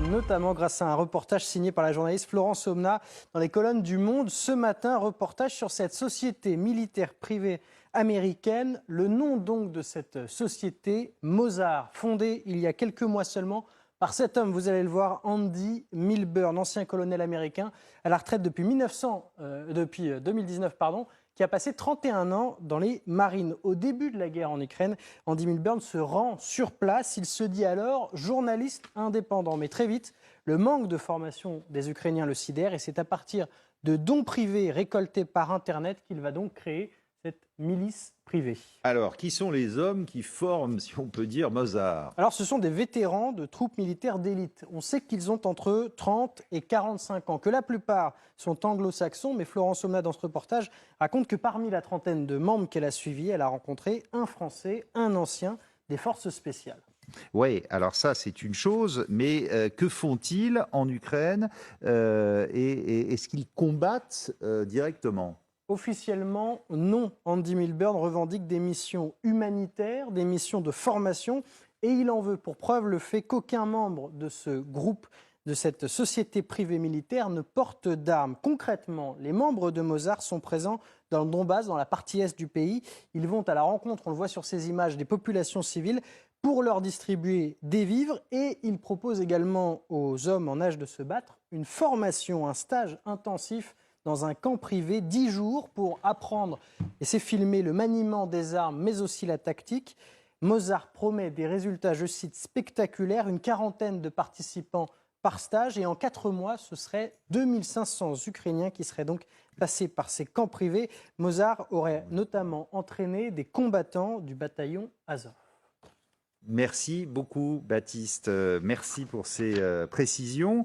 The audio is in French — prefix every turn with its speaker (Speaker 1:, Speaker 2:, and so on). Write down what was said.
Speaker 1: notamment grâce à un reportage signé par la journaliste Florence Aubenas dans les colonnes du Monde. Ce matin, reportage sur cette société militaire privée américaine. Le nom donc de cette société, Mossad, fondée il y a quelques mois seulement par cet homme, vous allez le voir, Andy Milburn, ancien colonel américain à la retraite depuis 2019, qui a passé 31 ans dans les marines. Au début de la guerre en Ukraine, Andy Milburn se rend sur place. Il se dit alors journaliste indépendant. Mais très vite, le manque de formation des Ukrainiens le sidère et c'est à partir de dons privés récoltés par Internet qu'il va donc créer cette milice privée.
Speaker 2: Alors, qui sont les hommes qui forment, si on peut dire, Mossad?
Speaker 1: Alors, ce sont des vétérans de troupes militaires d'élite. On sait qu'ils ont entre 30 et 45 ans, que la plupart sont anglo-saxons, mais Florence Aubenas, dans ce reportage, raconte que parmi la trentaine de membres qu'elle a suivis, elle a rencontré un Français, un ancien des forces spéciales.
Speaker 2: Oui, alors ça, c'est une chose, mais que font-ils en Ukraine et est-ce qu'ils combattent directement?
Speaker 1: Officiellement, non. Andy Milburn revendique des missions humanitaires, des missions de formation, et il en veut pour preuve le fait qu'aucun membre de ce groupe, de cette société privée militaire, ne porte d'armes. Concrètement, les membres de Mossad sont présents dans le Donbass, dans la partie est du pays. Ils vont à la rencontre, on le voit sur ces images, des populations civiles pour leur distribuer des vivres, et ils proposent également aux hommes en âge de se battre une formation, un stage intensif dans un camp privé, 10 jours pour apprendre, et c'est filmé, le maniement des armes, mais aussi la tactique. Mossad promet des résultats, je cite, spectaculaires, une quarantaine de participants par stage, et en 4 mois, ce serait 2500 Ukrainiens qui seraient donc passés par ces camps privés. Mossad aurait notamment entraîné des combattants du bataillon Azov.
Speaker 2: Merci beaucoup, Baptiste. Merci pour ces précisions.